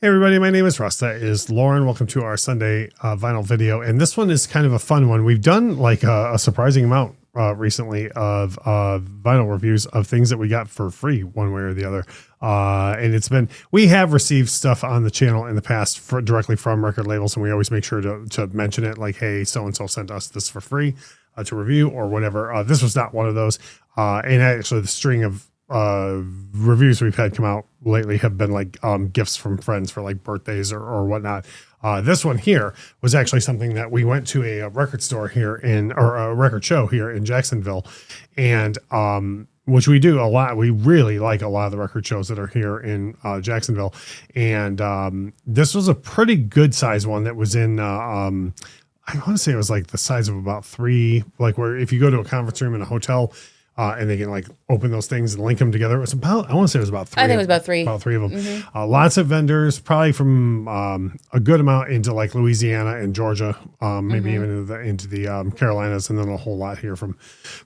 Hey everybody, my name is Russ. That is Lauren. Welcome to our Sunday vinyl video. And this one is kind of a fun one. We've done like a surprising amount recently of vinyl reviews of things that we got for free one way or the other. And we have received stuff on the channel in the past directly from record labels. And we always make sure to mention it like, hey, so-and-so sent us this for free to review or whatever. This was not one of those. And actually the string of reviews we've had come out lately have been like gifts from friends for like birthdays or whatnot. This one here was actually something that we went to a record store or a record show here in Jacksonville, and which we do a lot. We really like a lot of the record shows that are here in Jacksonville, and this was a pretty good size one that was in I want to say it was like the size of about 3, like where if you go to a conference room in a hotel, and they can like open those things and link them together. It was about, I want to say it was about 3. I think it was about 3. About 3 of them. Mm-hmm. Lots of vendors, probably from a good amount into like Louisiana and Georgia, maybe even into the Carolinas, and then a whole lot here from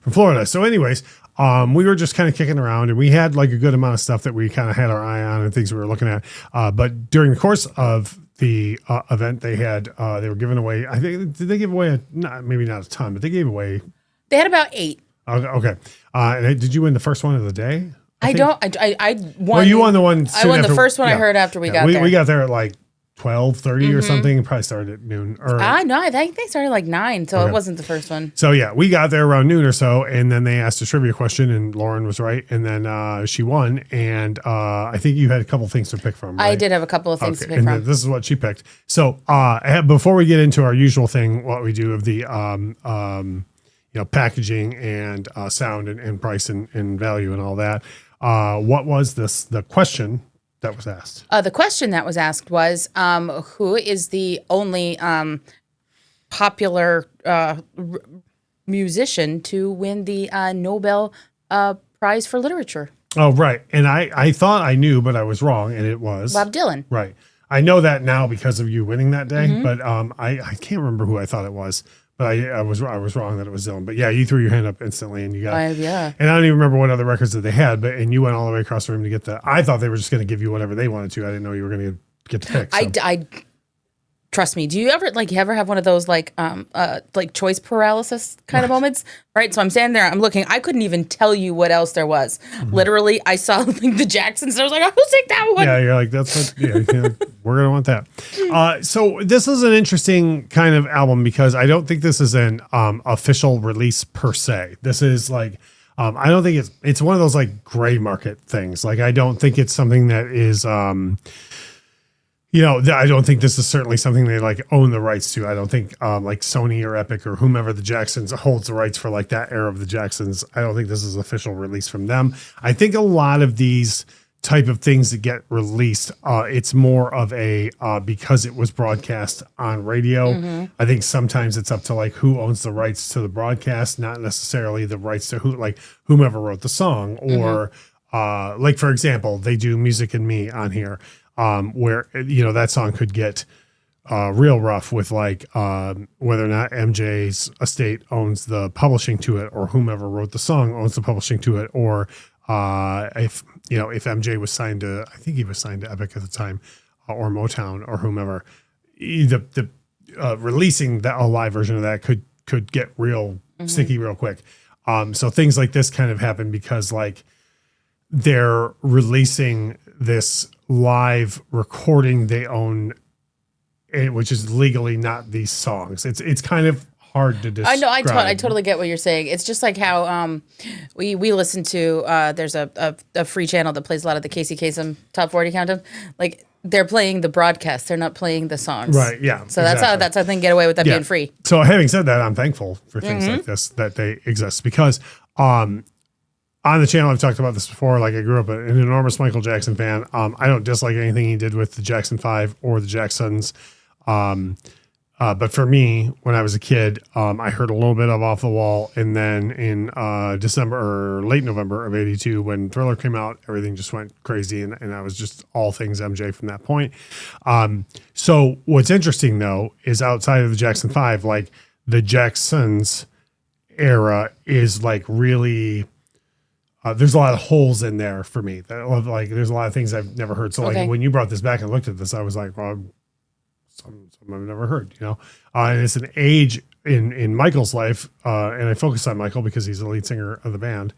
Florida. So anyways, we were just kind of kicking around, and we had like a good amount of stuff that we kind of had our eye on and things we were looking at. But during the course of the event, they were giving away, I think, did they give away maybe not a ton, but they gave away. They had about 8. Okay. And did you win the first one of the day? I won. Well, you won the one. I won the first one. I heard after we got there. We got there at like 12:30 or something. Probably started at noon. No, I think they started like 9, so it wasn't the first one. So yeah, we got there around noon or so, and then they asked a trivia question, and Lauren was right, and then she won, and I think you had a couple things to pick from. Right? I did have a couple of things to pick and from. This is what she picked. So before we get into our usual thing, what we do of the packaging and sound and price and value and all that. What was the question that was asked? The question that was asked was, who is the only popular musician to win the Nobel Prize for Literature? Oh, right. And I thought I knew, but I was wrong, and it was Bob Dylan. Right. I know that now because of you winning that day, but I can't remember who I thought it was. But I was wrong that it was Dylan. But yeah, you threw your hand up instantly and you got yeah. And I don't even remember what other records that they had, and you went all the way across the room to get I thought they were just going to give you whatever they wanted to. I didn't know you were going to get to pick. So. I trust me. Do you ever have one of those like choice paralysis kind of moments? Right. So I'm standing there, I'm looking, I couldn't even tell you what else there was. Literally, I saw like the Jacksons. And I was like, I'll take that one. Yeah, you're like, that's what, we're going to want that. So this is an interesting kind of album because I don't think this is an official release per se. This is like, I don't think it's one of those like gray market things. Like, I don't think it's something that is, I don't think this is certainly something they like own the rights to. I don't think like Sony or Epic or whomever the Jacksons holds the rights for like that era of the Jacksons. I don't think this is official release from them. I think a lot of these type of things that get released, it's more of a because it was broadcast on radio. I think sometimes it's up to like who owns the rights to the broadcast, not necessarily the rights to whomever wrote the song or like, for example, they do Music and Me on here. Where, that song could get real rough with like whether or not MJ's estate owns the publishing to it or whomever wrote the song owns the publishing to it. Or if MJ was signed to, I think he was signed to Epic at the time or Motown or whomever, the releasing a live version of that could get real sticky real quick. So things like this kind of happen because like they're releasing this live recording they own, which is legally not these songs. It's kind of hard to describe. I know. I totally get what you're saying. It's just like how we listen to there's a free channel that plays a lot of the Casey Kasem Top 40 Countdown. Like they're playing the broadcast, they're not playing the songs. Right. Yeah. So that's how they can get away with that being free. So having said that, I'm thankful for things like this that they exist because on the channel, I've talked about this before. Like I grew up an enormous Michael Jackson fan. I don't dislike anything he did with the Jackson 5 or the Jacksons. But for me, when I was a kid, I heard a little bit of Off the Wall. And then in December or late November of 82, when Thriller came out, everything just went crazy. And I was just all things MJ from that point. So what's interesting, though, is outside of the Jackson 5, like the Jacksons era is like really there's a lot of holes in there for me. Like there's a lot of things I've never heard. So like when you brought this back and looked at this, I was like, well, some I've never heard, and it's an age in Michael's life. And I focus on Michael because he's the lead singer of the band.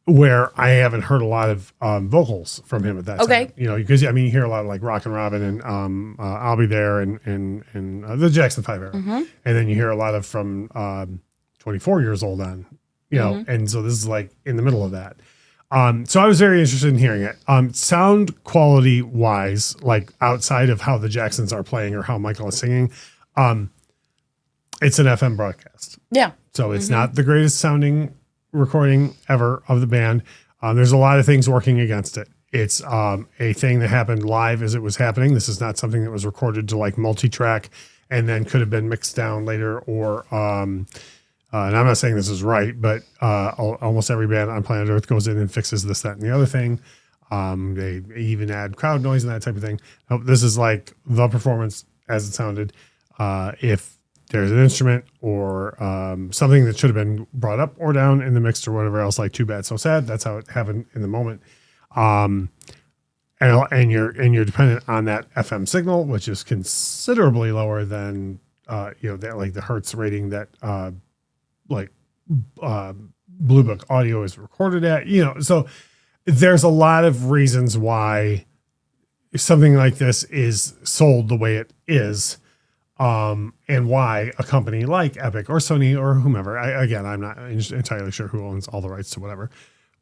Where I haven't heard a lot of vocals from him at that time. Because you hear a lot of like Rockin' Robin and I'll Be There and the Jackson 5 era. And then you hear a lot of from 24 years old on, and so this is like in the middle of that. So I was very interested in hearing it. Sound quality wise, like outside of how the Jacksons are playing or how Michael is singing, it's an FM broadcast. Yeah. So it's not the greatest sounding recording ever of the band. There's a lot of things working against it. It's a thing that happened live as it was happening. This is not something that was recorded to like multi-track and then could have been mixed down later or, and I'm not saying this is right, but almost every band on planet Earth goes in and fixes this, that, and the other thing. They even add crowd noise and that type of thing. This is like the performance as it sounded. If there's an instrument or something that should have been brought up or down in the mix or whatever else, like Too Bad So Sad, that's how it happened in the moment. And you're dependent on that FM signal, which is considerably lower than that, like the hertz rating that Blue Book audio is recorded at. So there's a lot of reasons why something like this is sold the way it is. And why a company like Epic or Sony or whomever, I'm not entirely sure who owns all the rights to whatever,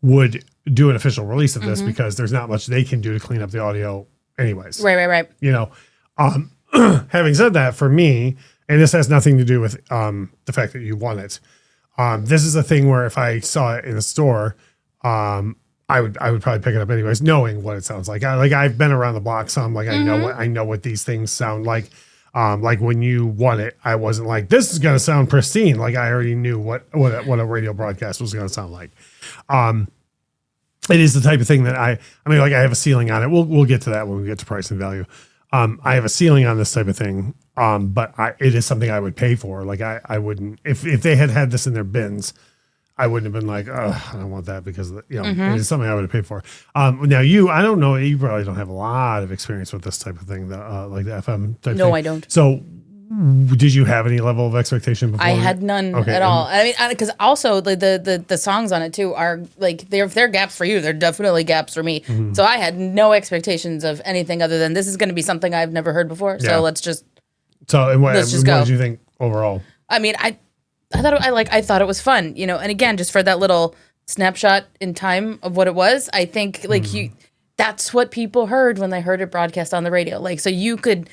would do an official release of this because there's not much they can do to clean up the audio anyways. Right. Having said that, for me, and this has nothing to do with the fact that you won it, this is a thing where if I saw it in a store, I would probably pick it up anyways, knowing what it sounds like. I've been around the block some, like I know what these things sound like. Like when you won it, I wasn't like, this is going to sound pristine. Like I already knew what a radio broadcast was going to sound like. It is the type of thing that I have a ceiling on it. We'll get to that when we get to price and value. I have a ceiling on this type of thing. But it is something I would pay for. Like I wouldn't, if they had this in their bins, I wouldn't have been like, oh, I don't want that because it is something I would have paid for. Now I don't know, you probably don't have a lot of experience with this type of thing, like the FM type thing. No, I don't. So did you have any level of expectation before? I had none at all. I mean, because also the songs on it too are like, if they're gaps for you, they're definitely gaps for me. So I had no expectations of anything other than this is going to be something I've never heard before. So let's just what did you think overall? I mean, I thought it was fun, and again, just for that little snapshot in time of what it was, I think that's what people heard when they heard it broadcast on the radio. Like, so you could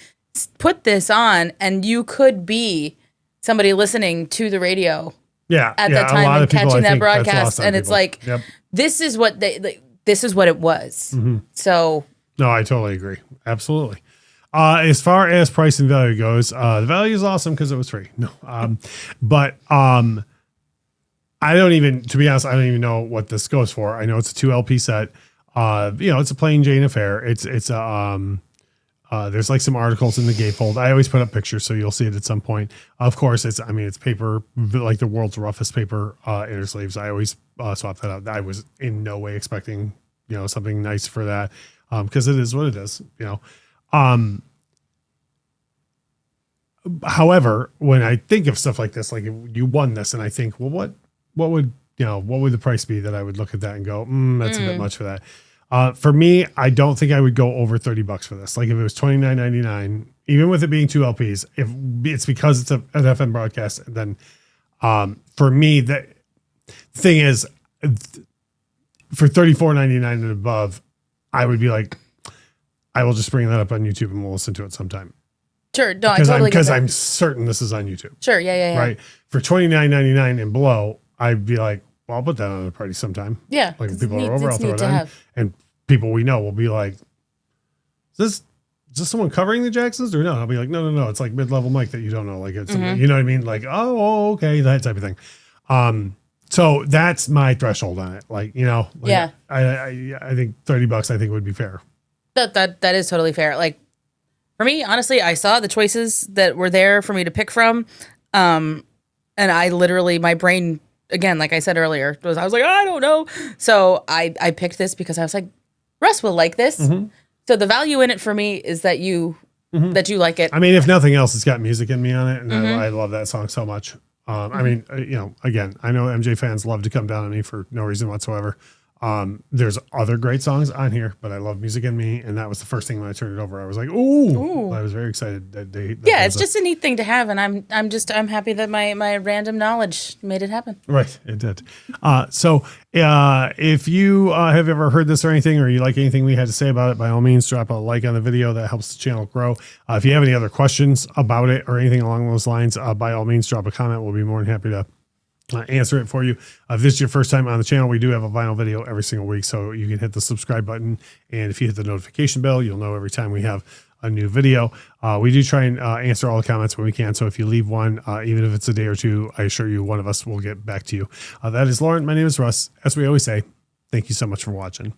put this on and you could be somebody listening to the radio at that time and catching that broadcast. And it's like, this is what this is what it was. So. No, I totally agree. Absolutely. As far as price and value goes, the value is awesome because it was free. No, but to be honest, I don't even know what this goes for. I know it's a 2 LP set. It's a plain Jane affair. It's there's like some articles in the gatefold. I always put up pictures, so you'll see it at some point. Of course, it's paper, like the world's roughest paper inner sleeves. I always swap that out. I was in no way expecting something nice for that because it is what it is. However, when I think of stuff like this, like you won this, and I think, well, what would the price be that I would look at that and go, that's a bit much for that. For me, I don't think I would go over $30 for this. Like if it was $29.99, even with it being 2 LPs, if it's because it's an FM broadcast, then for me, the thing is, for $34.99 and above, I would be like, I will just bring that up on YouTube and we'll listen to it sometime. Sure. No, because I'm certain this is on YouTube. Sure. Yeah. Right. For $29.99 and below, I'd be like, well, I'll put that on a party sometime. Yeah. Like people are over, I'll throw it on. And people we know will be like, is this someone covering the Jacksons or no? I'll be like, no. It's like mid-level mic that you don't know. Like it's, you know what I mean? Like, oh, okay. That type of thing. So that's my threshold on it. Like, I think $30 I think would be fair. That is totally fair. Like for me, honestly, I saw the choices that were there for me to pick from. And I literally, my brain again, like I said earlier, I was like, I don't know. So I picked this because I was like, Russ will like this. So the value in it for me is that you like it. I mean, if nothing else, it's got Music in Me on it, and I love that song so much. I mean, again, I know MJ fans love to come down on me for no reason whatsoever. There's other great songs on here, but I love Music in Me, and that was the first thing when I turned it over. I was like, ooh. I was very excited that it's just a neat thing to have, and I'm happy that my random knowledge made it happen. Right, it did. So if you have ever heard this or anything, or you like anything we had to say about it, by all means, drop a like on the video. That helps the channel grow. If you have any other questions about it or anything along those lines, by all means, drop a comment. We'll be more than happy to answer it for you. If this is your first time on the channel, we do have a vinyl video every single week, so you can hit the subscribe button, and if you hit the notification bell, you'll know every time we have a new video. We do try and answer all the comments when we can, so if you leave one, even if it's a day or two, I assure you one of us will get back to you. That is Lauren. My name is Russ. As we always say, thank you so much for watching.